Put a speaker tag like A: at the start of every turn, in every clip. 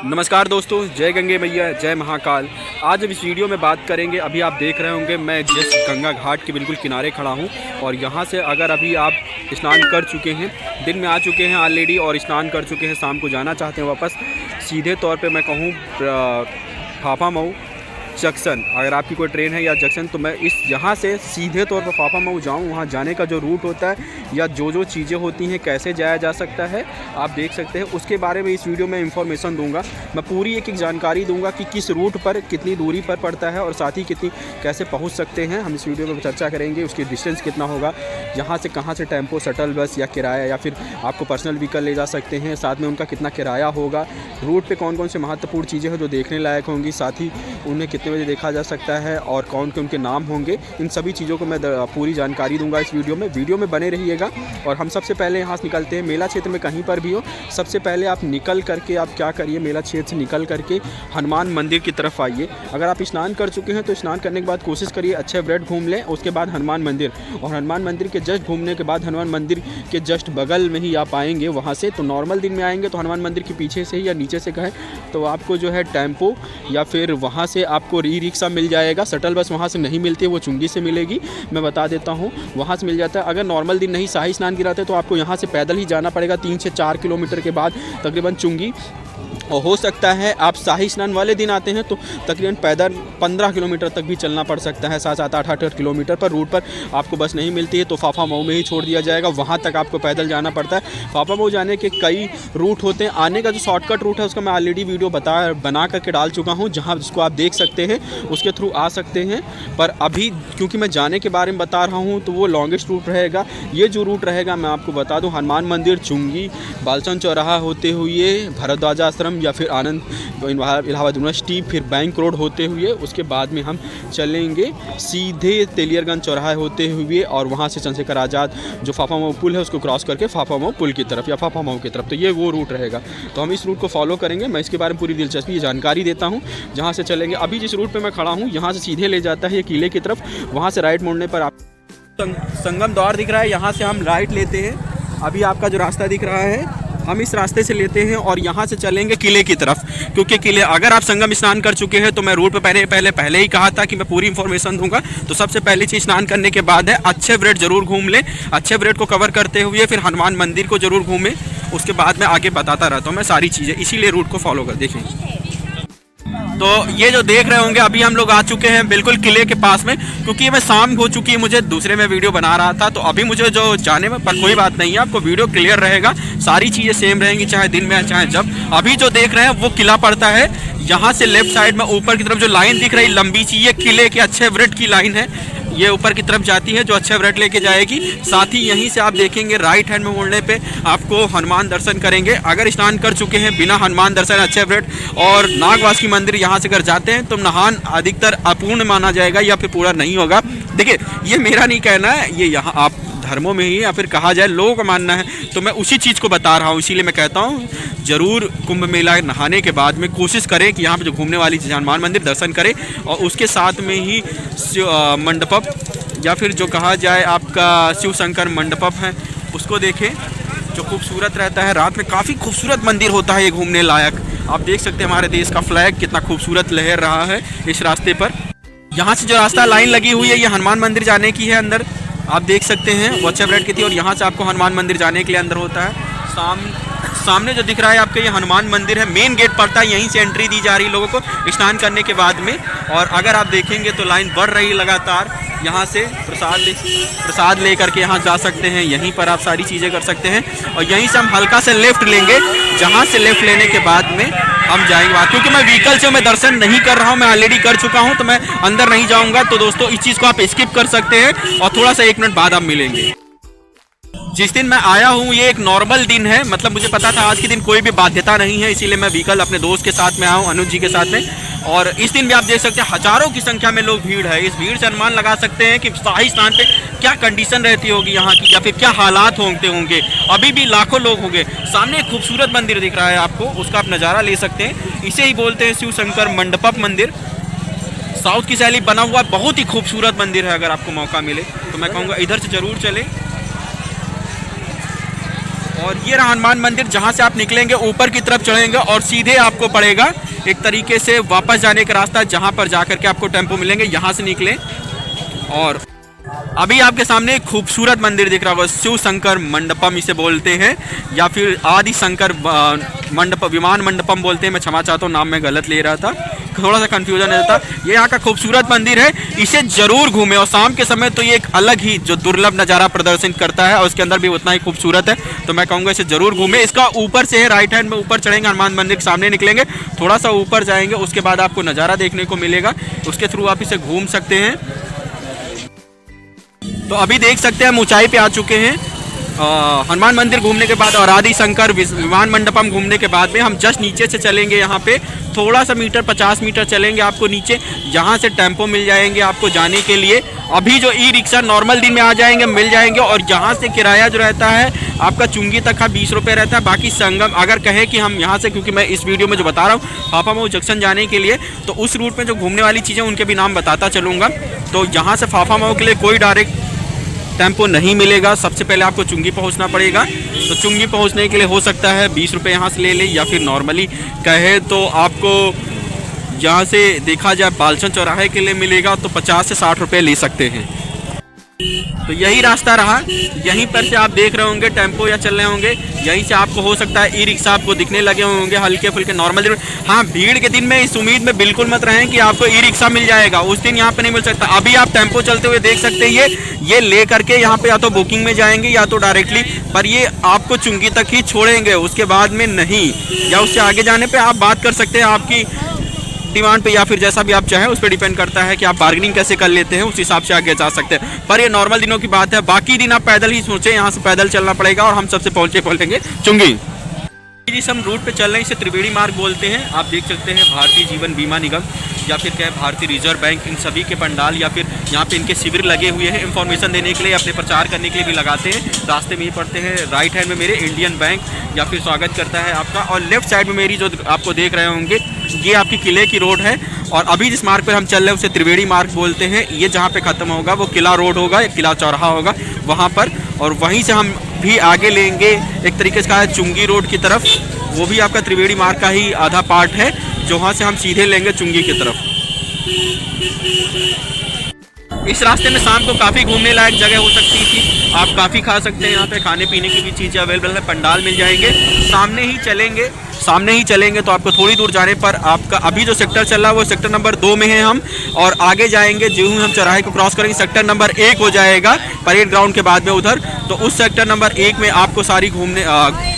A: नमस्कार दोस्तों, जय गंगे मैया, जय महाकाल। आज इस वीडियो में बात करेंगे, अभी आप देख रहे होंगे मैं जिस गंगा घाट के बिल्कुल किनारे खड़ा हूं और यहां से अगर अभी आप स्नान कर चुके हैं, दिन में आ चुके हैं ऑलरेडी और स्नान कर चुके हैं, शाम को जाना चाहते हैं वापस, सीधे तौर पे मैं कहूँ फाफामऊ जंक्शन, अगर आपकी कोई ट्रेन है या जंक्शन, तो मैं इस यहाँ से सीधे तौर पर फाफामऊ जाऊँ, वहाँ जाने का जो रूट होता है या जो चीज़ें होती हैं, कैसे जाया जा सकता है, आप देख सकते हैं। उसके बारे में इस वीडियो में इंफॉर्मेशन दूंगा, मैं पूरी एक जानकारी दूंगा कि किस रूट पर कितनी दूरी पर पड़ता है और साथ ही कितनी कैसे पहुँच सकते हैं। हम इस वीडियो में चर्चा करेंगे उसकी डिस्टेंस कितना होगा, यहाँ से कहाँ से टेम्पो, शटल बस या किराया या फिर आपको पर्सनल व्हीकल ले जा सकते हैं, साथ में उनका कितना किराया होगा, रूट पर कौन कौन से महत्वपूर्ण चीज़ें हैं जो देखने लायक होंगी, साथ ही उन्हें कितने बजे देखा जा सकता है और कौन के उनके नाम होंगे, इन सभी चीज़ों को मैं पूरी जानकारी दूंगा इस वीडियो में बने रहिएगा। और हम सबसे पहले यहाँ से निकलते हैं, मेला क्षेत्र में कहीं पर भी हो, सबसे पहले आप निकल करके आप क्या करिए, मेला क्षेत्र से निकल करके हनुमान मंदिर की तरफ आइए। अगर आप स्नान कर चुके हैं तो स्नान करने के बाद कोशिश करिए अच्छे व्रत घूम लें, उसके बाद हनुमान मंदिर, और हनुमान मंदिर के जस्ट घूमने के बाद हनुमान मंदिर के जस्ट बगल में ही आप आएंगे। वहाँ से तो नॉर्मल दिन में आएंगे तो हनुमान मंदिर के पीछे से या नीचे से कहें तो आपको जो है टेम्पो या फिर वहाँ से आपको रिक्शा मिल जाएगा। शटल बस वहाँ से नहीं मिलती है, वो चुंगी से मिलेगी, मैं बता देता हूँ, वहाँ से मिल जाता है। अगर नॉर्मल दिन नहीं शाही स्नान गिराते तो आपको यहाँ से पैदल ही जाना पड़ेगा 3 से 4 किलोमीटर के बाद तकरीबन चुंगी, और हो सकता है आप शाही स्नान वाले दिन आते हैं तो तकरीबन पैदल 15 किलोमीटर तक भी चलना पड़ सकता है, 7-8 किलोमीटर पर रूट पर आपको बस नहीं मिलती है तो फाफामऊ में ही छोड़ दिया जाएगा, वहाँ तक आपको पैदल जाना पड़ता है। फाफामऊ जाने के कई रूट होते हैं, आने का जो शॉर्टकट रूट है उसका मैं ऑलरेडी वीडियो बना करके डाल चुका हूँ, जहाँ जिसको आप देख सकते हैं उसके थ्रू आ सकते हैं। पर अभी क्योंकि मैं जाने के बारे में बता रहा हूँ तो वो लॉन्गेस्ट रूट रहेगा। ये जो रूट रहेगा मैं आपको बता दूँ, हनुमान मंदिर, चुंगी, बालचंद चौराहा होते हुए भारद्वाज आश्रम या फिर आनंद इलाहाबाद यूनिवर्सिटी, फिर बैंक रोड होते हुए उसके बाद में हम चलेंगे सीधे तेलियरगंज चौराहा होते हुए और वहाँ से चंद्रशेखर आज़ाद जो फाफामऊ पुल है उसको क्रॉस करके फाफामऊ पुल की तरफ या फाफामऊ की तरफ, तो ये वो रूट रहेगा। तो हम इस रूट को फॉलो करेंगे, मैं इसके बारे में पूरी दिलचस्पी जानकारी देता हूँ। जहाँ से चलेंगे, अभी जिस रूट पर मैं खड़ा हूँ यहाँ से सीधे ले जाता है ये किले की तरफ, वहाँ से राइट मोड़ने पर आप संगम द्वार दिख रहा है, यहाँ से हम राइट लेते हैं। अभी आपका जो रास्ता दिख रहा है हम इस रास्ते से लेते हैं और यहाँ से चलेंगे किले की तरफ, क्योंकि किले, अगर आप संगम स्नान कर चुके हैं तो मैं रूट पे पहले ही कहा था कि मैं पूरी इन्फॉर्मेशन दूंगा। तो सबसे पहली चीज़ स्नान करने के बाद है अच्छे व्रत जरूर घूम लें, अच्छे व्रत को कवर करते हुए फिर हनुमान मंदिर को जरूर घूमें, उसके बाद मैं आगे बताता रहता हूँ मैं सारी चीज़ें, इसीलिए रूट को फॉलो कर देखें। तो ये जो देख रहे होंगे अभी हम लोग आ चुके हैं बिल्कुल किले के पास में, क्योंकि मैं शाम हो चुकी है, मुझे दूसरे में वीडियो बना रहा था तो अभी मुझे जो जाने में, पर कोई बात नहीं है, आपको वीडियो क्लियर रहेगा, सारी चीज़ें सेम रहेंगी चाहे दिन में चाहे जब। अभी जो देख रहे हैं वो किला पड़ता है, यहाँ से लेफ्ट साइड में ऊपर की तरफ जो लाइन दिख रही लंबी सी, ये किले के अच्छे व्रत की लाइन है, ये ऊपर की तरफ जाती है जो अच्छे व्रत लेके जाएगी। साथ ही यहीं से आप देखेंगे राइट हैंड में मुड़ने पे आपको हनुमान दर्शन करेंगे। अगर स्नान कर चुके हैं बिना हनुमान दर्शन अच्छे व्रत और नागवासुकी मंदिर यहाँ से अगर जाते हैं तो नहान अधिकतर अपूर्ण माना जाएगा या फिर पूरा नहीं होगा। देखिए ये मेरा नहीं कहना है, ये यहाँ आप धर्मों में ही या फिर कहा जाए लोगों का मानना है, तो मैं उसी चीज़ को बता रहा हूँ, इसीलिए मैं कहता हूँ ज़रूर कुंभ मेला नहाने के बाद में कोशिश करें कि यहाँ पे जो घूमने वाली चीज़ हनुमान मंदिर दर्शन करें और उसके साथ में ही मंडपम या फिर जो कहा जाए आपका शिव शंकर मंडपम है उसको देखें, जो खूबसूरत रहता है। रात में काफ़ी खूबसूरत मंदिर होता है ये घूमने लायक, आप देख सकते हैं हमारे देश का फ्लैग कितना खूबसूरत लहर रहा है इस रास्ते पर। यहाँ से जो रास्ता लाइन लगी हुई है ये हनुमान मंदिर जाने की है, अंदर आप देख सकते हैं वो अच्छे ब्रेड की थी, और यहाँ से आपको हनुमान मंदिर जाने के लिए अंदर होता है। सामने जो दिख रहा है आपके ये हनुमान मंदिर है, मेन गेट पड़ता है, यहीं से एंट्री दी जा रही है लोगों को स्नान करने के बाद में। और अगर आप देखेंगे तो लाइन बढ़ रही है लगातार, यहाँ से प्रसाद ले करके यहाँ जा सकते हैं, यहीं पर आप सारी चीज़ें कर सकते हैं। और यहीं से हम हल्का से लेफ़्ट लेंगे, जहाँ से लेफ़्ट लेने के बाद में हम जाएंगे बाहर, क्योंकि मैं व्हीकल से मैं दर्शन नहीं कर रहा हूँ, मैं ऑलरेडी कर चुका हूँ तो मैं अंदर नहीं जाऊँगा। तो दोस्तों इस चीज़ को आप स्किप कर सकते हैं और थोड़ा सा 1 मिनट बाद आप मिलेंगे। जिस दिन मैं आया हूँ ये एक नॉर्मल दिन है, मतलब मुझे पता था आज के दिन कोई भी बाध्यता नहीं है, इसीलिए मैं व्हीकल अपने दोस्त के साथ में आया हूँ, अनुज जी के साथ में। और इस दिन भी आप देख सकते हैं हजारों की संख्या में लोग भीड़ है। इस भीड़ से अनुमान लगा सकते हैं कि शाही स्नान पे क्या कंडीशन रहती होगी यहाँ की, या फिर क्या हालात होंगे। अभी भी लाखों लोग होंगे। सामने एक खूबसूरत मंदिर दिख रहा है आपको, उसका आप नज़ारा ले सकते हैं। इसे ही बोलते हैं शिव शंकर मंडपम मंदिर, साउथ की शैली बना हुआ बहुत ही खूबसूरत मंदिर है। अगर आपको मौका मिले तो मैं कहूँगा इधर से ज़रूर चलें। और ये रहा हनुमान मंदिर, जहाँ से आप निकलेंगे ऊपर की तरफ चढ़ेंगे और सीधे आपको पड़ेगा एक तरीके से वापस जाने का रास्ता, जहाँ पर जाकर के आपको टेम्पो मिलेंगे, यहाँ से निकलें। और अभी आपके सामने एक खूबसूरत मंदिर दिख रहा है, वो शिव शंकर मंडपम इसे बोलते हैं, या फिर आदि शंकर मंडप विमान मंडपम बोलते हैं। मैं क्षमा चाहता हूँ, नाम मैं गलत ले रहा था, थोड़ा सा कंफ्यूजन रहता। ये यहाँ का खूबसूरत मंदिर है, इसे जरूर घूमें। और शाम के समय तो ये एक अलग ही जो दुर्लभ नज़ारा प्रदर्शन करता है, और उसके अंदर भी उतना ही खूबसूरत है, तो मैं कहूँगा इसे जरूर घूमें। इसका ऊपर से है, राइट हैंड में ऊपर चढ़ेंगे, हनुमान मंदिर के सामने निकलेंगे, थोड़ा सा ऊपर जाएंगे, उसके बाद आपको नज़ारा देखने को मिलेगा, उसके थ्रू आप इसे घूम सकते हैं। तो अभी देख सकते हैं हम ऊंचाई पे आ चुके हैं। हनुमान मंदिर घूमने के बाद और आदि शंकर विमान मंडपम घूमने के बाद में हम जस्ट नीचे से चलेंगे, यहाँ पे थोड़ा सा मीटर 50 मीटर चलेंगे आपको नीचे, जहाँ से टेम्पो मिल जाएंगे आपको जाने के लिए। अभी जो ई रिक्शा नॉर्मल दिन में आ जाएंगे मिल जाएंगे, और जहाँ से किराया जो रहता है आपका चुंगी तक का 20 रुपये रहता है। बाकी संगम अगर कहें कि हम यहाँ से, क्योंकि मैं इस वीडियो में जो बता रहा हूँ फाफामऊ जंक्शन जाने के लिए, तो उस रूट में जो घूमने वाली चीज़ें उनके भी नाम बताता चलूँगा। तो यहाँ से फाफामऊ के लिए कोई डायरेक्ट टेम्पो नहीं मिलेगा, सबसे पहले आपको चुंगी पहुंचना पड़ेगा। तो चुंगी पहुंचने के लिए हो सकता है 20 रुपये यहाँ से ले लें, या फिर नॉर्मली कहे तो आपको यहाँ से देखा जाए बालचंद चौराहे के लिए मिलेगा तो 50 से 60 रुपये ले सकते हैं। तो यही रास्ता रहा, यहीं पर से आप देख रहे होंगे टेम्पो या चल रहे होंगे, यहीं से आपको हो सकता है ई रिक्शा आपको दिखने लगे होंगे हल्के फुल्के नॉर्मल दिन। हाँ, भीड़ के दिन में इस उम्मीद में बिल्कुल मत रहें कि आपको ई रिक्शा मिल जाएगा, उस दिन यहाँ पे नहीं मिल सकता। अभी आप टेम्पो चलते हुए देख सकते हैं, ये ले करके यहाँ पे या तो बुकिंग में जाएंगे या तो डायरेक्टली, पर ये आपको चुंगी तक ही छोड़ेंगे, उसके बाद में नहीं, या उससे आगे जाने पर आप बात कर सकते हैं आपकी डिमांड पे, या फिर जैसा भी आप चाहें उस पर डिपेंड करता है कि आप बार्गेनिंग कैसे कर लेते हैं, उस हिसाब से आगे जा सकते हैं। पर ये नॉर्मल दिनों की बात है, बाकी दिन आप पैदल ही सोचें, यहाँ से पैदल चलना पड़ेगा और हम सबसे पहुँचेंगे चुंगी। जिस हम रूट पे चल रहे हैं इसे त्रिवेणी मार्ग बोलते हैं। आप देख सकते हैं भारतीय जीवन बीमा निगम या फिर क्या भारतीय रिजर्व बैंक, इन सभी के पंडाल या फिर यहाँ पे इनके शिविर लगे हुए हैं, इन्फॉर्मेशन देने के लिए, अपने प्रचार करने के लिए भी लगाते हैं। रास्ते में ही पड़ते हैं, राइट हैंड में मेरे इंडियन बैंक या फिर स्वागत करता है आपका, और लेफ्ट साइड में मेरी जो आपको देख रहे होंगे ये आपकी किले की रोड है। और अभी जिस मार्ग पर हम चल रहे हैं उसे त्रिवेणी मार्ग बोलते हैं। ये जहाँ पे ख़त्म होगा वो किला रोड होगा, किला चौराहा होगा वहाँ पर, और वहीं से हम भी आगे लेंगे एक तरीके से कहा है चुंगी रोड की तरफ, वो भी आपका त्रिवेणी मार्ग का ही आधा पार्ट है, जो वहाँ से हम सीधे लेंगे चुंगी की तरफ। इस रास्ते में शाम को काफ़ी घूमने लायक जगह हो सकती थी, आप काफ़ी खा सकते हैं, यहाँ पे खाने पीने की भी चीज़ें अवेलेबल है, पंडाल मिल जाएंगे। सामने ही चलेंगे तो आपको थोड़ी दूर जाने पर आपका अभी जो सेक्टर चल रहा है वो सेक्टर नंबर 2 में है हम, और आगे जाएंगे जो हम चौराहे को क्रॉस करेंगे सेक्टर नंबर 1 हो जाएगा परेड ग्राउंड के बाद में उधर। तो उस सेक्टर नंबर 1 में आपको सारी घूमने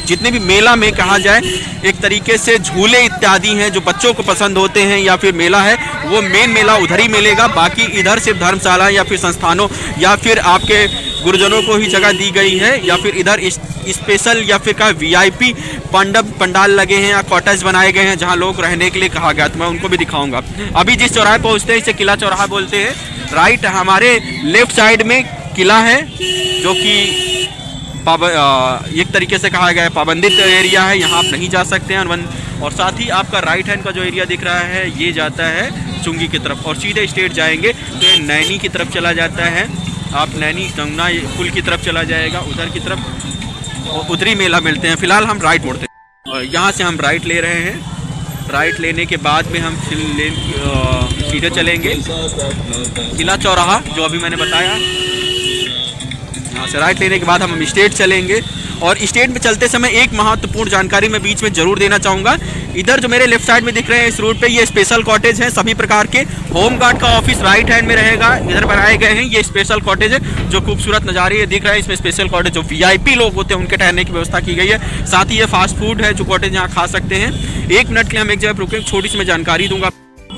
A: जितने भी मेला में कहा जाए एक तरीके से झूले इत्यादि हैं जो बच्चों को पसंद होते हैं या फिर मेला है, वो मेन मेला उधर ही मिलेगा। बाकी इधर सिर्फ धर्मशाला या फिर संस्थानों या फिर आपके गुरुजनों को ही जगह दी गई है, या फिर इधर स्पेशल या फिर का VIP पंडाल लगे हैं या कॉटेज बनाए गए हैं जहां लोग रहने के लिए कहा गया, तो मैं उनको भी दिखाऊंगा। अभी जिस चौराहे पहुंचते हैं इसे किला चौराहा बोलते हैं। राइट हमारे लेफ्ट साइड में किला है जो कि एक तरीके से कहा गया है पाबंदित एरिया है, यहाँ आप नहीं जा सकते हैं। और साथ ही आपका राइट हैंड का जो एरिया दिख रहा है ये जाता है चुंगी की तरफ, और सीधे स्ट्रेट जाएंगे तो ये नैनी की तरफ चला जाता है। आप नैनी जमुना पुल की तरफ चला जाएगा उधर की तरफ, और उधरी मेला मिलते हैं। फिलहाल हम राइट मोड़ते हैं, और यहाँ से हम राइट ले रहे हैं। राइट लेने के बाद में हम सीधे चलेंगे किला चौराहा जो अभी मैंने बताया। यहाँ से राइट लेने के बाद हम स्टेट चलेंगे, और स्टेट में चलते समय एक महत्वपूर्ण जानकारी मैं बीच में जरूर देना चाहूँगा। इधर जो मेरे लेफ्ट साइड में दिख रहे हैं इस रूट पे ये स्पेशल कॉटेज हैं सभी प्रकार के। होम गार्ड का ऑफिस राइट हैंड में रहेगा, इधर बनाए गए हैं। ये स्पेशल कॉटेज है जो खूबसूरत नज़ारे ये दिख रहा है, इसमें स्पेशल कॉटेज जो VIP लोग होते हैं उनके ठहरने की व्यवस्था की गई है। साथ ही ये फास्ट फूड है जो कॉटेज यहाँ खा सकते हैं। 1 मिनट के लिए हम एक जगह पर रुकेंगे, छोटी सी मैं जानकारी दूंगा,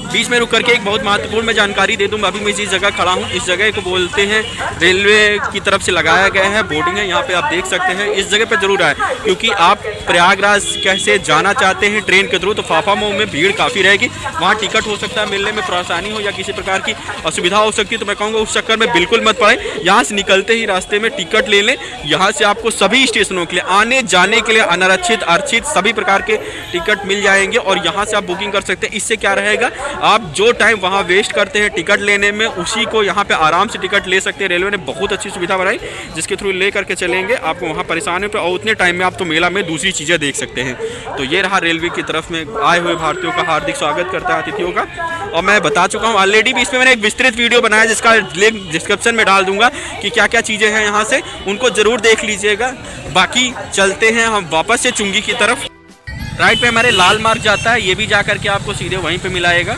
A: बीच में रुक करके एक बहुत महत्वपूर्ण मैं जानकारी दे दूंगा। अभी मैं जिस जगह खड़ा हूँ इस जगह को बोलते हैं रेलवे की तरफ से लगाया गया है, बोर्डिंग है यहाँ पे आप देख सकते हैं। इस जगह पे जरूर आए क्योंकि आप प्रयागराज कैसे जाना चाहते हैं ट्रेन के थ्रू, तो फाफामऊ में भीड़ काफ़ी रहेगी, वहाँ टिकट हो सकता है मिलने में परेशानी हो या किसी प्रकार की असुविधा हो सकती है। तो मैं कहूँगा उस चक्कर में बिल्कुल मत पड़े, यहाँ से निकलते ही रास्ते में टिकट ले लें। यहाँ से आपको सभी स्टेशनों के लिए आने जाने के लिए अनारक्षित आरक्षित सभी प्रकार के टिकट मिल जाएंगे, और यहाँ से आप बुकिंग कर सकते हैं। इससे क्या रहेगा आप जो टाइम वहाँ वेस्ट करते हैं टिकट लेने में, उसी को यहाँ पे आराम से टिकट ले सकते हैं। रेलवे ने बहुत अच्छी सुविधा बनाई जिसके थ्रू ले करके चलेंगे, आपको वहाँ परेशानी पे और उतने टाइम में आप तो मेला में दूसरी चीज़ें देख सकते हैं। तो ये रहा रेलवे की तरफ में आए हुए भारतीयों का हार्दिक स्वागत करता है, अतिथियों का। और मैं बता चुका हूँ ऑलरेडी भी, इसमें मैंने एक विस्तृत वीडियो बनाया जिसका लिंक डिस्क्रिप्शन में डाल दूंगा कि क्या क्या चीज़ें हैं यहाँ से, उनको ज़रूर देख लीजिएगा। बाकी चलते हैं हम वापस से चुंगी की तरफ। राइट पे हमारे लाल मार्ग जाता है, ये भी जा करके आपको सीधे वहीं पे मिलाएगा।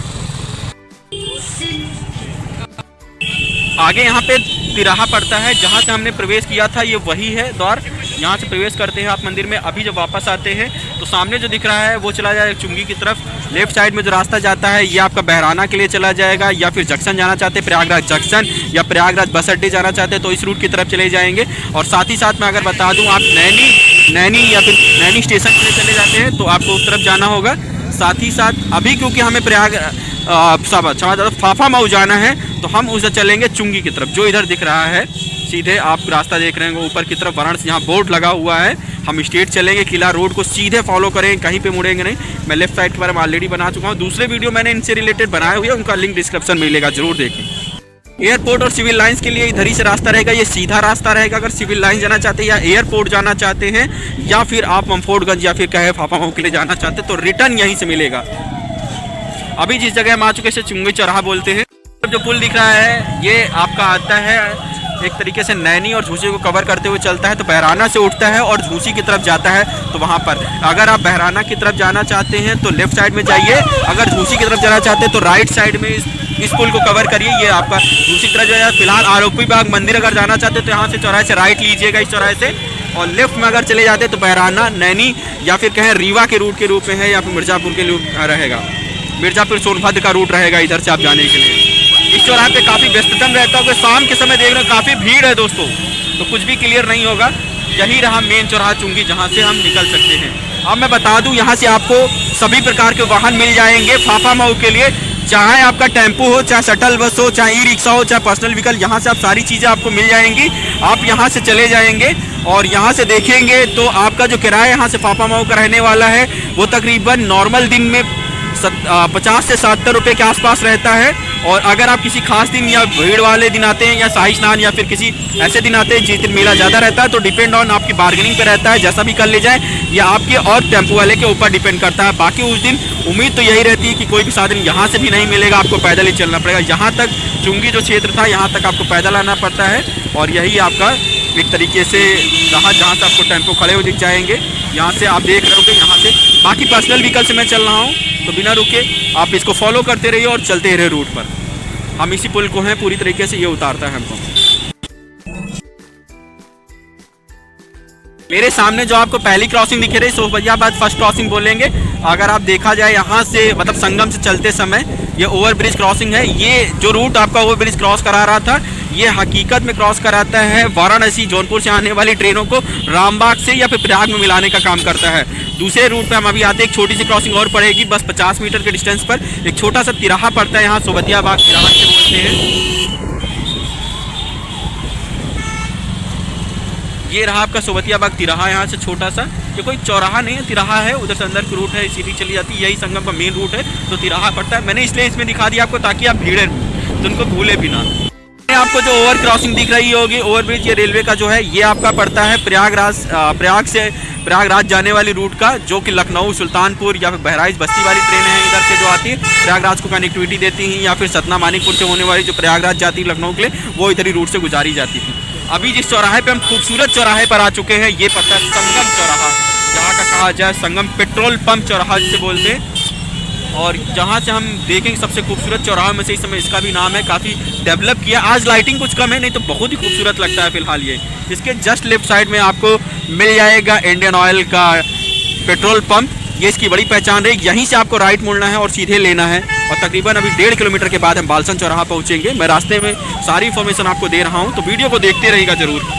A: आगे यहाँ पे तिराहा पड़ता है, जहाँ से हमने प्रवेश किया था ये वही है द्वार। यहाँ से प्रवेश करते हैं आप मंदिर में। अभी जब वापस आते हैं तो सामने जो दिख रहा है वो चला जाएगा चुंगी की तरफ। लेफ्ट साइड में जो रास्ता जाता है ये आपका बहराना के लिए चला जाएगा, या फिर जंक्शन जाना चाहते हैं प्रयागराज जंक्शन, या प्रयागराज बस अड्डे जाना चाहते हैं तो इस रूट की तरफ चले जाएंगे। और साथ ही साथ मैं अगर बता दूँ, आप नैनी या फिर नैनी स्टेशन के लिए चले जाते हैं तो आपको उस तरफ जाना होगा। साथ ही साथ अभी क्योंकि हमें फाफा मऊ जाना है तो हम उधर चलेंगे चुंगी की तरफ। जो इधर दिख रहा है सीधे आप रास्ता देख रहे हैं ऊपर की तरफ वाराणसी, यहाँ बोर्ड लगा हुआ है। हम स्ट्रेट चलेंगे, किला रोड को सीधे फॉलो करेंगे, कहीं पे मुड़ेंगे नहीं। मैं लेफ्ट साइड के बारे में ऑलरेडी बना चुका हूँ, दूसरे वीडियो मैंने इनसे रिलेटेड बनाए हुए हैं, उनका लिंक डिस्क्रिप्शन में मिलेगा, जरूर देखें। एयरपोर्ट और सिविल लाइंस के लिए इधर ही से रास्ता रहेगा, ये सीधा रास्ता रहेगा अगर सिविल लाइन जाना चाहते हैं या एयरपोर्ट जाना चाहते हैं, या फिर आप ममफोर्टगंज या फिर कहे फाफा मऊ के लिए जाना चाहते हैं तो रिटर्न यहीं से मिलेगा। अभी जिस जगह हम आ चुके हैं चुंगी चौराहा बोलते हैं। जो पुल दिख रहा है ये आपका आता है एक तरीके से नैनी और झूसी को कवर करते हुए चलता है, तो बहराना से उठता है और झूसी की तरफ जाता है। तो वहाँ पर अगर आप बहराना की तरफ जाना चाहते हैं तो लेफ्ट साइड में जाइए, अगर झूसी की तरफ जाना चाहते हैं तो राइट साइड में इस पुल को कवर करिए। ये आपका झूसी की तरफ जाए। फिलहाल आरोपी बाग मंदिर अगर जाना चाहते हैं तो यहाँ से चौराहे से राइट लीजिएगा, इस चौराहे से, और लेफ्ट में अगर चले जाते हैं तो बहराना, नैनी या फिर कहें रीवा के रूट के रूप में है, या फिर मिर्ज़ापुर के रूट रहेगा, मिर्ज़ापुर सोनभद्र का रूट रहेगा इधर से आप जाने के लिए। इस चौराहे पे काफ़ी व्यस्ततम रहता होगा, शाम के समय देख रहे हो काफ़ी भीड़ है दोस्तों, तो कुछ भी क्लियर नहीं होगा। यही रहा मेन चौराहा चुंगी जहाँ से हम निकल सकते हैं। अब मैं बता दूं यहाँ से आपको सभी प्रकार के वाहन मिल जाएंगे फाफा मऊ के लिए, चाहे आपका टेम्पो हो, चाहे शटल बस हो, चाहे ई रिक्शा हो, चाहे पर्सनल व्हीकल, यहाँ से आप सारी चीज़ें आपको मिल जाएंगी। आप यहाँ से चले जाएंगे और यहाँ से देखेंगे तो आपका जो किराया यहाँ से फाफा मऊ का रहने वाला है वो तकरीबन नॉर्मल दिन में 50 से 70 रुपये के आसपास रहता है। और अगर आप किसी खास दिन या भीड़ वाले दिन आते हैं या शाही स्नान या फिर किसी ऐसे दिन आते हैं जिस दिन मेला ज़्यादा रहता है तो डिपेंड ऑन आपकी बार्गेनिंग पे रहता है, जैसा भी कर ले जाए, या आपके और टेम्पो वाले के ऊपर डिपेंड करता है। बाकी उस दिन उम्मीद तो यही रहती है कि कोई भी साधन यहाँ से भी नहीं मिलेगा, आपको पैदल ही चलना पड़ेगा। यहाँ तक चुंगी जो क्षेत्र था यहाँ तक आपको पैदल आना पड़ता है, और यही आपका एक तरीके से रहा जहाँ से आपको टेम्पो खड़े हुए दिख जाएंगे। यहाँ से आप देख रहे होंगे, यहाँ से बाकी पर्सनल व्हीकल से मैं चल रहा हूँ तो बिना रुके आप इसको फॉलो करते रहिए और चलते रहिए रूट पर। हम इसी पुल को हैं पूरी तरीके से, ये उतारता है हमको। मेरे सामने जो आपको पहली क्रॉसिंग दिख रही है सोफियाबाद फर्स्ट क्रॉसिंग बोलेंगे। अगर आप देखा जाए यहाँ से मतलब संगम से चलते समय ये ओवरब्रिज क्रॉसिंग है। ये जो रूट आपका ओवरब्रिज क्रॉस करा रहा था ये हकीकत में क्रॉस कराता है वाराणसी जौनपुर से आने वाली ट्रेनों को रामबाग से या फिर प्रयाग में मिलाने का काम करता है। दूसरे रूट पे हम अभी आते हैं, एक छोटी सी क्रॉसिंग और पड़ेगी, बस 50 मीटर के डिस्टेंस पर एक छोटा सा तिराहा पड़ता है, यहाँ सोबतियाबाग तिराहा से बोलते हैं। ये रहा आपका सोबतियाबाग तिराहा, यहाँ से छोटा सा, ये कोई चौराहा नहीं है, तिराहा है, उधर से अंदर की रूट है, सीधी चली जाती है, यही संगम का मेन रूट है, तो तिराहा पड़ता है। मैंने इसलिए इसमें दिखा दिया आपको ताकि आप भीड़े तो उनको भूले भी ना। आपको जो ओवर क्रॉसिंग दिख रही होगी ओवरब्रिज, ये रेलवे का जो है ये आपका पड़ता है प्रयाग से प्रयागराज जाने वाली रूट का, जो कि लखनऊ सुल्तानपुर या फिर बहराइच बस्ती वाली ट्रेन है इधर से जो आती है प्रयागराज को कनेक्टिविटी देती हैं, या फिर सतना मानिकपुर से होने वाली जो प्रयागराज जाती है लखनऊ के लिए वो इधर ही रूट से गुजारी जाती थी। अभी जिस चौराहे पे हम खूबसूरत चौराहे पर आ चुके हैं ये पड़ता है संगम चौराहा, जहाँ का कहा जाए संगम पेट्रोल पंप चौराहा जिसे बोलते हैं। और जहाँ से हम देखेंगे सबसे खूबसूरत चौराहा में से इस समय इसका भी नाम है, काफ़ी डेवलप किया। आज लाइटिंग कुछ कम है, नहीं तो बहुत ही खूबसूरत लगता है फिलहाल ये। इसके जस्ट लेफ्ट साइड में आपको मिल जाएगा इंडियन ऑयल का पेट्रोल पंप, ये इसकी बड़ी पहचान रही। यहीं से आपको राइट मुड़ना है और सीधे लेना है, और तकरीबन अभी 1.5 किलोमीटर के बाद हम बालसन चौराहा पहुँचेंगे। मैं रास्ते में सारी इन्फॉर्मेशन आपको दे रहा हूँ, तो वीडियो को देखते रहिएगा ज़रूर।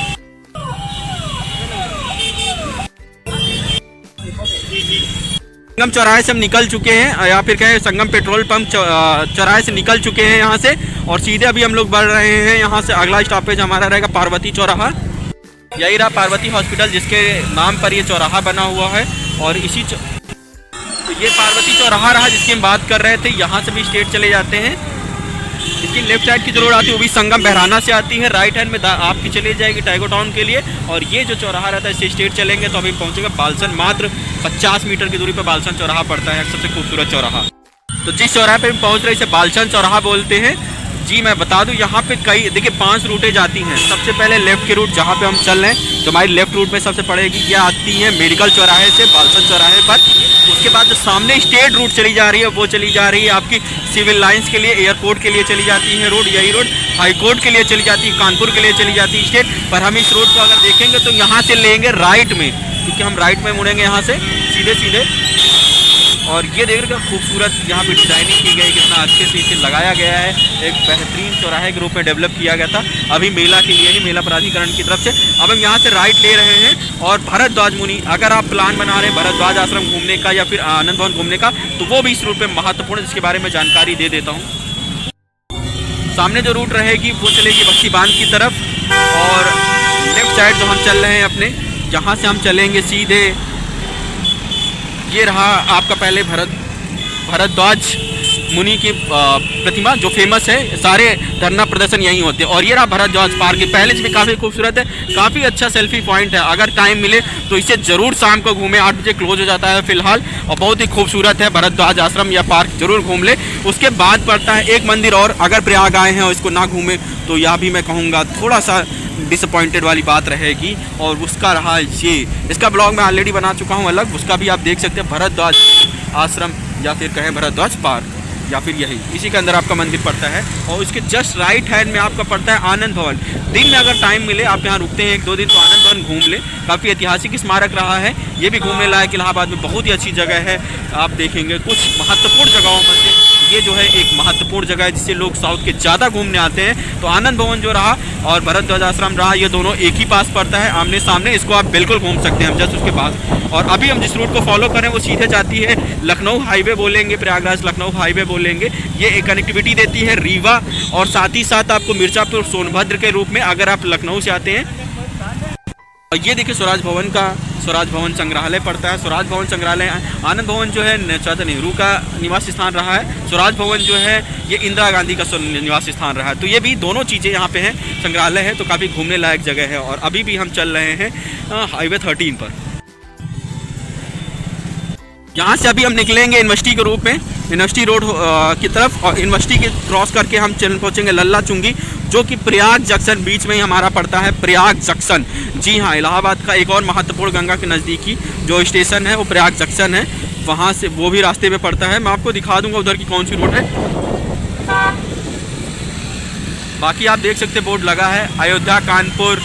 A: संगम चौराहे से हम निकल चुके हैं, या फिर कहें संगम पेट्रोल पंप चौराहे से निकल चुके हैं यहाँ से, और सीधे अभी हम लोग बढ़ रहे हैं। यहाँ से अगला स्टॉपेज हमारा रहेगा पार्वती चौराहा। यही रहा पार्वती हॉस्पिटल जिसके नाम पर ये चौराहा बना हुआ है, और इसी तो ये पार्वती चौराहा रहा जिसकी हम बात कर रहे थे। यहाँ से भी स्ट्रेट चले जाते हैं। इसकी लेफ्ट साइड की जो रोड आती है वो भी संगम बहराना से आती है। राइट हैंड में आपकी चली जाएगी टाइगर टाउन के लिए। और ये जो चौराहा रहता है इससे स्ट्रेट चलेंगे तो अभी पहुँचेंगे बालसन। मात्र 50 मीटर की दूरी पर बालसन चौराहा पड़ता है, सबसे खूबसूरत चौराहा। तो जिस चौराहे पे हम पहुँच रहे हैं इसे बालसन चौराहा बोलते हैं। जी मैं बता दूं यहाँ पे कई देखिए 5 रूटें जाती हैं। सबसे पहले लेफ़्ट की रूट जहाँ पे हम चल रहे हैं तो हमारी लेफ़्ट रूट में सबसे पड़ेगी, ये आती है मेडिकल चौराहे से बालसन चौराहे पर। उसके बाद जो सामने स्टेट रूट चली जा रही है वो चली जा रही है आपकी सिविल लाइंस के लिए, एयरपोर्ट के लिए चली जाती है रोड। यही रोड हाई कोर्ट के लिए चली जाती है, कानपुर के लिए चली जाती है स्टेट। पर हम इस रोड को अगर देखेंगे तो यहाँ से लेंगे राइट में, क्योंकि हम राइट में मुड़ेंगे यहाँ से सीधे सीधे। और ये देख रहे हैं खूबसूरत यहाँ पे डिज़ाइनिंग की गई, कितना अच्छे से इसे लगाया गया है। एक बेहतरीन चौराहे के रूप में डेवलप किया गया था अभी मेला के लिए ही, मेला प्राधिकरण की तरफ से। अब हम यहाँ से राइट ले रहे हैं और भरद्वाज मुनि, अगर आप प्लान बना रहे हैं भरद्वाज आश्रम घूमने का या फिर आनंद भवन घूमने का तो वो भी इस रूट पर महत्वपूर्ण, जिसके बारे में जानकारी दे देता हूँ। सामने जो रूट रहेगी वो चलेगी बख्शी बांध की तरफ। और लेफ्ट साइड जो हम चल रहे हैं अपने, जहाँ से हम चलेंगे सीधे, ये रहा आपका पहले भरद्वाज मुनि की प्रतिमा जो फेमस है। सारे धरना प्रदर्शन यहीं होते हैं। और ये रहा भरद्वाज पार्क, पहले से भी काफ़ी खूबसूरत है, काफ़ी अच्छा सेल्फी पॉइंट है। अगर टाइम मिले तो इसे ज़रूर शाम को घूमें, 8 बजे क्लोज हो जाता है फिलहाल। और बहुत ही खूबसूरत है भरद्वाज आश्रम या पार्क, जरूर घूम ले। उसके बाद पड़ता है एक मंदिर और, अगर प्रयाग आए हैं और इसको ना घूमें तो यह भी मैं कहूँगा थोड़ा सा डिसअपॉइंटेड वाली बात रहेगी। और उसका रहा ये, इसका ब्लॉग मैं ऑलरेडी बना चुका हूँ अलग, उसका भी आप देख सकते हैं। भरद्वाज आश्रम या फिर कहें भरद्वाज पार्क या फिर यही, इसी के अंदर आपका मंदिर पड़ता है। और उसके जस्ट राइट हैंड में आपका पड़ता है आनंद भवन। दिन में अगर टाइम मिले आप यहाँ रुकते हैं 1-2 दिन तो आनंद भवन घूम ले, काफ़ी ऐतिहासिक स्मारक रहा है। ये भी घूमने लायक इलाहाबाद में बहुत ही अच्छी जगह है। आप देखेंगे कुछ महत्वपूर्ण जगहों में से ये जो है एक महत्वपूर्ण जगह है जिससे लोग साउथ के ज़्यादा घूमने आते हैं। तो आनंद भवन जो रहा और भरद्वाज आश्रम रहा, ये दोनों एक ही पास पड़ता है, आमने सामने। इसको आप बिल्कुल घूम सकते हैं हम जस्ट उसके पास। और अभी हम जिस रूट को फॉलो करें वो सीधे जाती है लखनऊ हाईवे बोलेंगे, प्रयागराज लखनऊ हाईवे बोलेंगे। ये एक कनेक्टिविटी देती है रीवा और साथ ही साथ आपको मिर्ज़ापुर सोनभद्र के रूप में अगर आप लखनऊ से आते हैं। और ये देखिए स्वराज भवन संग्रहालय पड़ता है। स्वराज भवन संग्रहालय, आनंद भवन जो है नेहरू का निवास स्थान रहा है। स्वराज भवन जो है ये इंदिरा गांधी का निवास स्थान रहा है। तो ये भी दोनों चीज़ें यहाँ पे हैं, संग्रहालय है, तो काफ़ी घूमने लायक जगह है। और अभी भी हम चल रहे हैं हाईवे 13 पर। यहाँ से अभी हम निकलेंगे यूनिवर्सिटी के रूप में, यूनिवर्सिटी रोड की तरफ। और यूनिवर्सिटी के क्रॉस करके हम पहुँचेंगे लल्ला चुंगी, जो कि प्रयाग जंक्शन बीच में ही हमारा पड़ता है, प्रयाग जंक्शन। जी हाँ, इलाहाबाद का एक और महत्वपूर्ण गंगा के नज़दीकी जो स्टेशन है वो प्रयाग जंक्शन है। वहाँ से वो भी रास्ते में पड़ता है। मैं आपको दिखा दूंगा उधर की कौन सी रोड है। बाकी आप देख सकते बोर्ड लगा है, अयोध्या कानपुर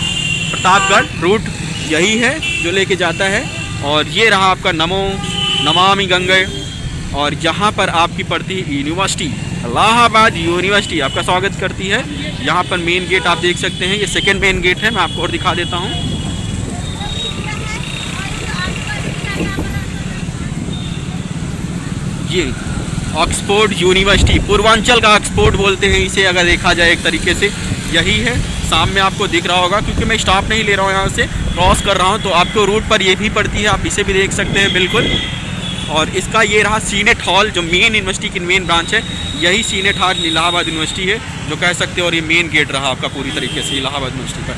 A: प्रतापगढ़ रूट यही है जो लेके जाता है। और ये रहा आपका नमामि गंगे। और यहाँ पर आपकी पड़ती है यूनिवर्सिटी, इलाहाबाद यूनिवर्सिटी आपका स्वागत करती है। यहाँ पर मेन गेट आप देख सकते हैं, ये सेकंड मेन गेट है। मैं आपको और दिखा देता हूँ। ये ऑक्सफोर्ड यूनिवर्सिटी, पूर्वांचल का ऑक्सफोर्ड बोलते हैं इसे अगर देखा जाए एक तरीके से, यही है। सामने आपको दिख रहा होगा, क्योंकि मैं स्टॉप नहीं ले रहा हूँ, यहाँ से क्रॉस कर रहा हूँ तो आपको रूट पर ये भी पड़ती है, आप इसे भी देख सकते हैं बिल्कुल। और इसका ये रहा सीनेट हॉल, जो मेन यूनिवर्सिटी की मेन ब्रांच है, यही सीनेट हॉल इलाहाबाद यूनिवर्सिटी है जो कह सकते हैं। और ये मेन गेट रहा आपका पूरी तरीके से इलाहाबाद यूनिवर्सिटी पर।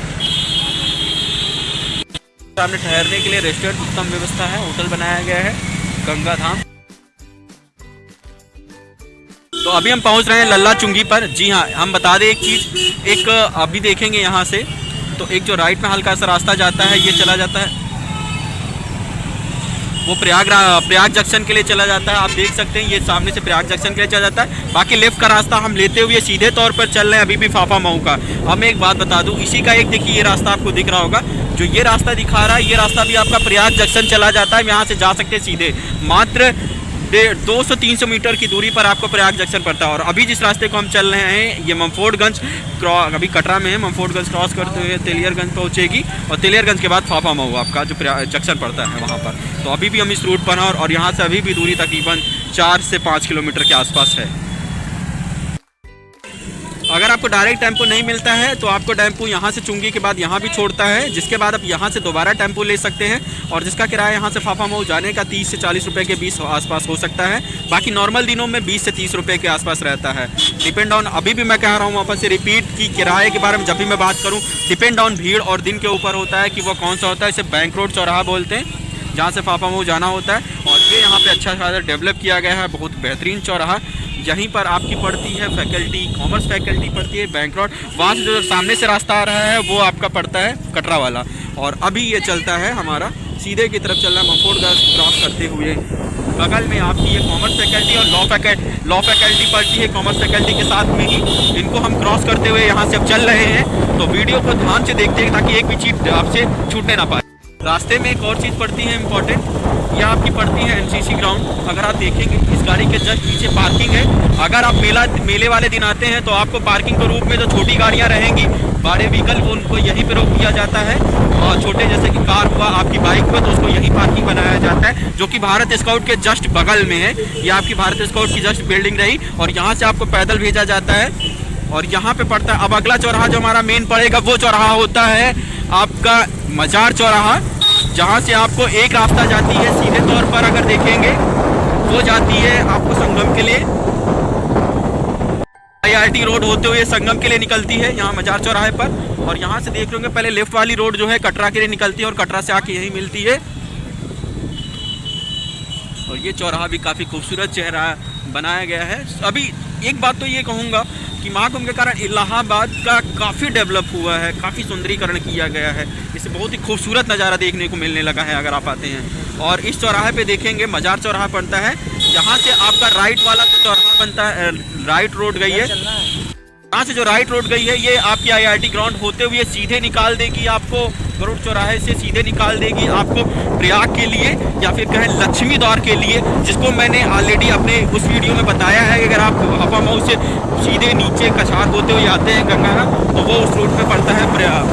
A: सामने ठहरने के लिए रेस्टोरेंट उत्तम व्यवस्था है, होटल बनाया गया है गंगा धाम। तो अभी हम पहुंच रहे हैं लल्ला चुंगी पर। जी हाँ, हम बता दें एक चीज़, एक अभी देखेंगे यहाँ से तो एक जो राइट में हल्का सा रास्ता जाता है ये चला जाता है, वो प्रयाग जंक्शन के लिए चला जाता है। आप देख सकते हैं ये सामने से प्रयाग जंक्शन के लिए चला जाता है। बाकी लेफ्ट का रास्ता हम लेते हुए सीधे तौर पर चल रहे हैं अभी भी फाफा मऊ का। अब मैं एक बात बता दूं, इसी का एक देखिए ये रास्ता आपको दिख रहा होगा, जो ये रास्ता दिखा रहा है, ये रास्ता भी आपका प्रयाग जंक्शन चला जाता है। यहाँ से जा सकते हैं सीधे, मात्र 200-300 मीटर की दूरी पर आपको प्रयाग जंक्शन पड़ता है। और अभी जिस रास्ते को हम चल रहे हैं ये ममफोर्डगंज अभी कटरा में है, ममफोर्डगंज क्रॉस करते हुए तेलियरगंज पहुंचेगी और तेलियरगंज के बाद फाफा मऊ आपका जो जंक्शन पड़ता है वहां पर। तो अभी भी हम इस रूट पर हैं और यहाँ से अभी भी दूरी तकरीबन 4 से 5 किलोमीटर के आसपास है। अगर आपको डायरेक्ट टेम्पो नहीं मिलता है तो आपको टेम्पो यहाँ से चुंगी के बाद यहाँ भी छोड़ता है, जिसके बाद आप यहाँ से दोबारा टेम्पो ले सकते हैं और जिसका किराया यहाँ से फाफामऊ जाने का 30 से 40 रुपये के बीच आसपास हो सकता है। बाकी नॉर्मल दिनों में 20 से 30 रुपये के आसपास रहता है। डिपेंड ऑन, अभी भी मैं कह रहा हूँ वापस से रिपीट की किराए के बारे में जब भी मैं बात करूँ, डिपेंड ऑन भीड़ और दिन के ऊपर होता है कि वो कौन सा होता है। इसे बैंक रोड चौराहा बोलते हैं जहाँ से फाफामऊ जाना होता है। और ये यहाँ पे अच्छा खासा डेवलप किया गया है, बहुत बेहतरीन चौराहा। यहीं पर आपकी पड़ती है फैकल्टी, कॉमर्स फैकल्टी पड़ती है, बैंक रोड। वहाँ से जो सामने से रास्ता आ रहा है वो आपका पड़ता है कटरा वाला। और अभी ये चलता है हमारा सीधे की तरफ चल रहा है मफोड क्रॉस करते हुए। बगल में आपकी ये कॉमर्स फैकल्टी और लॉ फैकल्टी पड़ती है। कॉमर्स फैकल्टी के साथ में ही इनको हम क्रॉस करते हुए यहाँ से अब चल रहे हैं। तो वीडियो को ध्यान से देखते हैं ताकि एक भी चीज़ आपसे छूटने ना पाए। रास्ते में एक और चीज़ पड़ती है इम्पोर्टेंट, यह आपकी पड़ती है एनसीसी ग्राउंड। अगर आप देखेंगे इस गाड़ी के जस्ट पीछे पार्किंग है। अगर आप मेले वाले दिन आते हैं तो आपको पार्किंग के रूप में जो छोटी गाड़ियां रहेंगी, बड़े व्हीकल, वो उनको यहीं पे रोक दिया जाता है। और छोटे जैसे कि कार हुआ, आपकी बाइक हुआ, तो उसको यहीं पार्किंग बनाया जाता है, जो कि भारत स्काउट के जस्ट बगल में है। ये आपकी भारत स्काउट की जस्ट बिल्डिंग रही और यहाँ से आपको पैदल भेजा जाता है। और यहाँ पे पड़ता है अब अगला चौराहा जो हमारा मेन पड़ेगा, वो चौराहा होता है आपका मजार चौराहा, जहाँ से आपको एक रास्ता जाती है सीधे तौर पर अगर देखेंगे वो जाती है आपको संगम के लिए, IRT रोड होते हुए संगम के लिए निकलती है यहाँ मजार चौराहे पर। और यहाँ से देख लोगे पहले लेफ्ट वाली रोड जो है कटरा के लिए निकलती है और कटरा से आके यहीं मिलती है। और ये चौराहा भी काफ़ी खूबसूरत चेहरा बनाया गया है। अभी एक बात तो ये कहूँगा कि महाकुंभ के कारण इलाहाबाद का काफ़ी डेवलप हुआ है, काफ़ी सुंदरीकरण किया गया है। इससे बहुत ही खूबसूरत नज़ारा देखने को मिलने लगा है अगर आप आते हैं। और इस चौराहे पे देखेंगे मजार चौराहा पड़ता है, यहाँ से आपका राइट वाला जो चौराहा बनता है, राइट रोड गई है, यहाँ से जो राइट रोड गई है ये आपकी IRT ग्राउंड होते हुए सीधे निकाल देगी आपको, गरुड़ चौराहे से सीधे निकाल देगी आपको प्रयाग के लिए या फिर कहें लक्ष्मी द्वार के लिए, जिसको मैंने ऑलरेडी अपने उस वीडियो में बताया है। अगर आप फाफामऊ से सीधे नीचे कछार होते हुए आते हैं गंगा, तो वो उस रूट पे पड़ता है प्रयाग।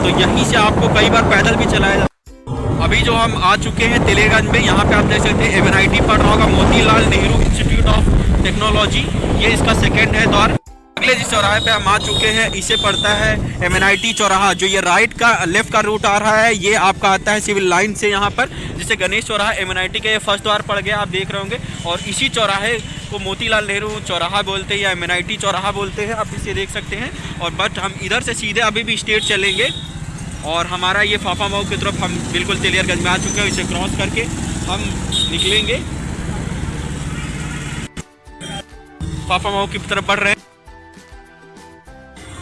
A: तो यहीं से आपको कई बार पैदल भी चलाया जाता है। अभी जो हम आ चुके हैं तिलेरगंज में, यहाँ पे आप देख सकते हैं MNIT पढ़ रहा होगा, Motilal Nehru institute of technology, ये इसका सेकेंड है दौर। अगले जिस चौराहे पे हम आ चुके हैं इसे पड़ता है MNIT चौराहा। जो ये राइट का लेफ्ट का रूट आ रहा है ये आपका आता है सिविल लाइन से यहाँ पर, जिसे गणेश चौराहा MNIT के ये फर्स्ट द्वार पड़ गया, आप देख रहे होंगे। और इसी चौराहे को मोतीलाल नेहरू चौराहा बोलते हैं या MNIT चौराहा बोलते हैं, आप इसे देख सकते हैं। और बट हम इधर से सीधे अभी भी स्ट्रेट चलेंगे और हमारा ये फाफामऊ की तरफ हम बिल्कुल तिलेरगंज में आ चुके हैं। इसे क्रॉस करके हम निकलेंगे, फाफामऊ की तरफ बढ़ रहे हैं।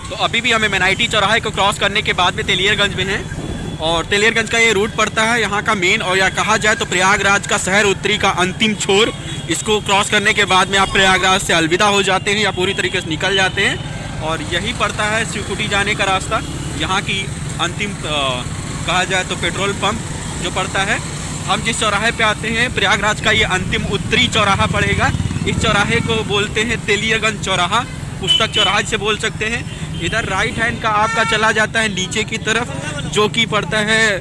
A: तो अभी भी हमें MNIT चौराहे को क्रॉस करने के बाद में तिलेरगंज में हैं और तिलेरगंज का ये रूट पड़ता है यहाँ का मेन, और या कहा जाए तो प्रयागराज का शहर उत्तरी का अंतिम छोर। इसको क्रॉस करने के बाद में आप प्रयागराज से अलविदा हो जाते हैं या पूरी तरीके से निकल जाते हैं। और यही पड़ता है शिवकुटी जाने का रास्ता, यहाँ की अंतिम कहा जाए तो पेट्रोल पंप जो पड़ता है। हम जिस चौराहे पे आते हैं प्रयागराज का ये अंतिम उत्तरी चौराहा पड़ेगा। इस चौराहे को बोलते हैं तिलेरगंज चौराहा, पुस्तक चौराहा से बोल सकते हैं। इधर राइट हैंड का आपका चला जाता है नीचे की तरफ, जो कि पड़ता है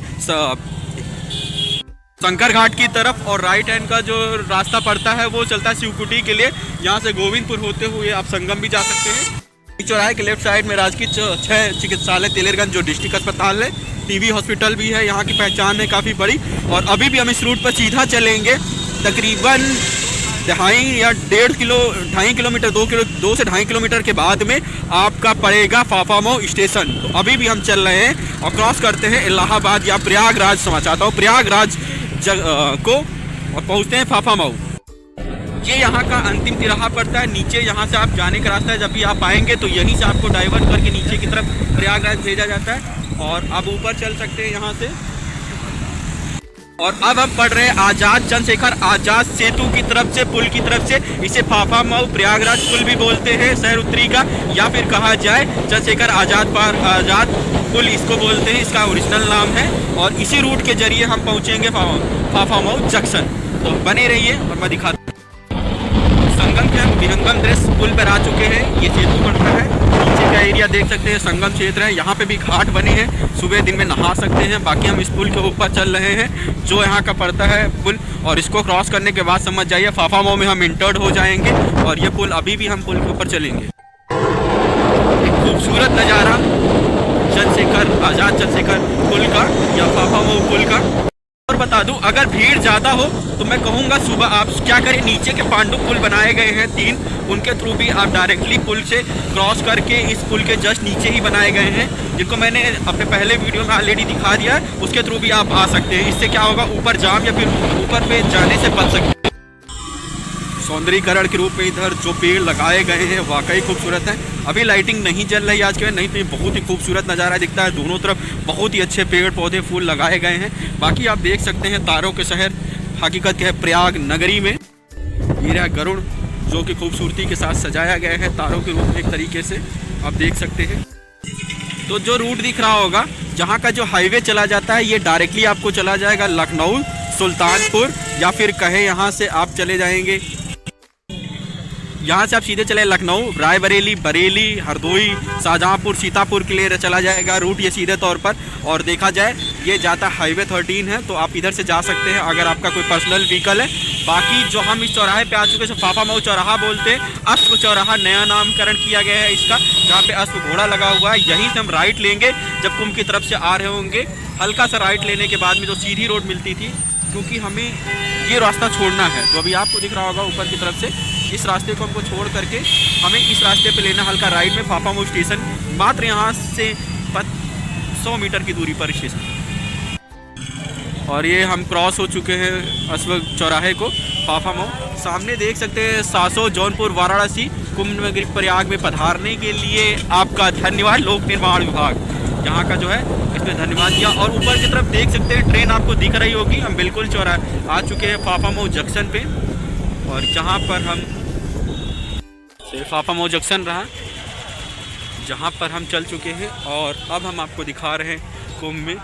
A: शंकर घाट की तरफ, और राइट हैंड का जो रास्ता पड़ता है वो चलता है शिवकुटी के लिए। यहाँ से गोविंदपुर होते हुए आप संगम भी जा सकते हैं। इस चौराहे के लेफ्ट साइड में राजकीय 6 चिकित्सालय तिलेरगंज जो डिस्ट्रिक्ट अस्पताल है, टीबी हॉस्पिटल भी है, यहाँ की पहचान है काफ़ी बड़ी। और अभी भी हम इस रूट पर सीधा चलेंगे, तकरीबन 2.5 किलोमीटर 2 से 2.5 किलोमीटर के बाद में आपका पड़ेगा फाफामऊ स्टेशन। तो अभी भी हम चल रहे हैं और क्रॉस करते हैं इलाहाबाद या प्रयागराज, समझ चाहता हूँ प्रयागराज को, और पहुँचते हैं फाफामऊ। ये यहाँ का अंतिम तिराहा पड़ता है नीचे, यहाँ से आप जाने का रास्ता है। जब भी आप आएंगे तो यहीं से आपको डाइवर्ट करके नीचे की तरफ प्रयागराज भेजा जाता है और आप ऊपर चल सकते हैं यहाँ से। और अब हम पढ़ रहे हैं आज़ाद चंद्रशेखर आज़ाद सेतु की तरफ से, पुल की तरफ से। इसे फाफामऊ प्रयागराज पुल भी बोलते हैं शहर उत्तरी का, या फिर कहा जाए चंद्रशेखर आज़ाद पुल इसको बोलते हैं, इसका ओरिजिनल नाम है। और इसी रूट के जरिए हम पहुँचेंगे फाफामऊ जंक्शन। तो बने रहिए और मैं दिखाता हूँ। संगम के हम विहंगम दृश्य पुल पर आ चुके हैं। ये सेतु पड़ता है, नीचे का एरिया देख सकते हैं संगम क्षेत्र है। यहाँ पे भी घाट बने हैं, सुबह दिन में नहा सकते हैं। बाकी हम इस पुल के ऊपर चल रहे हैं जो यहाँ का पड़ता है पुल, और इसको क्रॉस करने के बाद समझ जाइए फाफामऊ में हम इंटर्ड हो जाएंगे। और ये पुल अभी भी हम पुल के ऊपर चलेंगे। खूबसूरत नज़ारा आज़ाद चंद्रशेखर पुल का या फाफा मऊ पुल का। और बता दूं, अगर भीड़ ज़्यादा हो तो मैं कहूँगा सुबह आप क्या करें, नीचे के पांडु पुल बनाए गए हैं 3, उनके थ्रू भी आप डायरेक्टली पुल से क्रॉस करके इस पुल के जस्ट नीचे ही बनाए गए हैं, जिनको मैंने अपने पहले वीडियो में ऑलरेडी दिखा दिया है। उसके थ्रू भी आप आ सकते हैं। इससे क्या होगा, ऊपर जाम या फिर ऊपर पे जाने से बच सकते हैं। सौंदर्यीकरण के रूप में इधर जो पेड़ लगाए गए हैं वाकई खूबसूरत है। अभी लाइटिंग नहीं चल रही आज के, नहीं तो बहुत ही खूबसूरत नज़ारा दिखता है। दोनों तरफ बहुत ही अच्छे पेड़ पौधे फूल लगाए गए हैं। बाकी आप देख सकते हैं तारों के शहर, हकीकत के है प्रयाग नगरी में। ये रहा गरुड़ जो कि खूबसूरती के साथ सजाया गया है तारों के रूप में एक तरीके से, आप देख सकते हैं। तो जो रूट दिख रहा होगा, जहाँ का जो हाईवे चला जाता है, ये डायरेक्टली आपको चला जाएगा लखनऊ, सुल्तानपुर, या फिर कहे यहाँ से आप चले जाएंगे, यहाँ से आप सीधे चले लखनऊ, रायबरेली, बरेली, हरदोई, शाहजहाँपुर, सीतापुर के लिए चला जाएगा रूट ये सीधे तौर पर। और देखा जाए ये जाता हाईवे 13 है, तो आप इधर से जा सकते हैं अगर आपका कोई पर्सनल व्हीकल है। बाकी जो हम इस चौराहे पे आ चुके हैं, फाफा मऊ चौराहा बोलते हैं। अश्व चौराहा नया नामकरण किया गया है इसका, जहाँ पे अश्व घोड़ा लगा हुआ है। यहीं से हम राइट लेंगे जब कुंभ की तरफ से आ रहे होंगे। हल्का सा राइट लेने के बाद में जो सीधी रोड मिलती थी, क्योंकि हमें ये रास्ता छोड़ना है, तो अभी आपको दिख रहा होगा ऊपर की तरफ से इस रास्ते को हमको छोड़ करके हमें इस रास्ते पे लेना हल्का राइट में। फाफा मऊ स्टेशन मात्र यहाँ से 100 मीटर की दूरी पर स्टेशन। और ये हम क्रॉस हो चुके हैं अश्व चौराहे को, फाफा मऊ। सामने देख सकते हैं सासो, जौनपुर, वाराणसी कुंभ नगरी प्रयाग में पधारने के लिए आपका धन्यवाद। लोक निर्माण विभाग यहाँ का जो है इसमें धन्यवाद दिया। और ऊपर की तरफ देख सकते हैं ट्रेन आपको दिख रही होगी। हम बिल्कुल चौराहे आ चुके हैं फाफा मऊ जंक्शन पे, और जहाँ पर हम फाफा मऊ जंक्शन रहा, जहाँ पर हम चल चुके हैं। और अब हम आपको दिखा रहे हैं कुंभ में।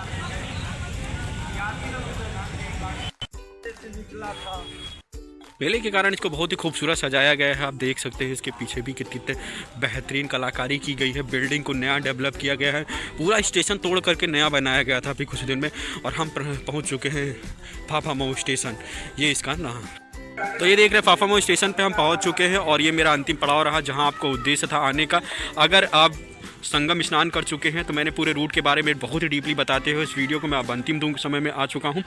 A: मेले के कारण इसको बहुत ही खूबसूरत सजाया गया है। आप देख सकते हैं इसके पीछे भी कितनी बेहतरीन कलाकारी की गई है। बिल्डिंग को नया डेवलप किया गया है, पूरा स्टेशन तोड़ करके नया बनाया गया था अभी कुछ दिन में। और हम पहुंच चुके हैं फाफा मऊ स्टेशन, ये इसका नाम। तो ये देख रहे हैं फाफा मऊ स्टेशन पे हम पहुंच चुके हैं, और ये मेरा अंतिम पड़ाव रहा जहां आपको उद्देश्य था आने का। अगर आप संगम स्नान कर चुके हैं तो मैंने पूरे रूट के बारे में बहुत ही डीपली बताते हुए इस वीडियो को मैं अब अंतिम समय में आ चुका हूं।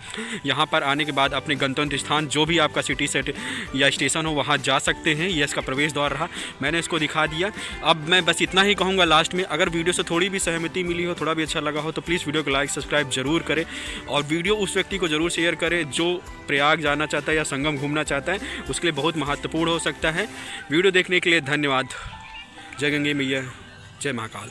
A: यहां पर आने के बाद अपने गंतव्य स्थान जो भी आपका सिटी सेट या स्टेशन हो वहां जा सकते हैं। ये इसका प्रवेश द्वार रहा, मैंने इसको दिखा दिया। अब मैं बस इतना ही कहूँगा लास्ट में, अगर वीडियो से थोड़ी भी सहमति मिली हो, थोड़ा भी अच्छा लगा हो, तो प्लीज़ वीडियो को लाइक सब्सक्राइब जरूर करें। और वीडियो उस व्यक्ति को ज़रूर शेयर करें जो प्रयाग जाना चाहता है या संगम घूमना चाहता है, उसके लिए बहुत महत्वपूर्ण हो सकता है। वीडियो देखने के लिए धन्यवाद। जय गंगे मैया, जय महाकाल।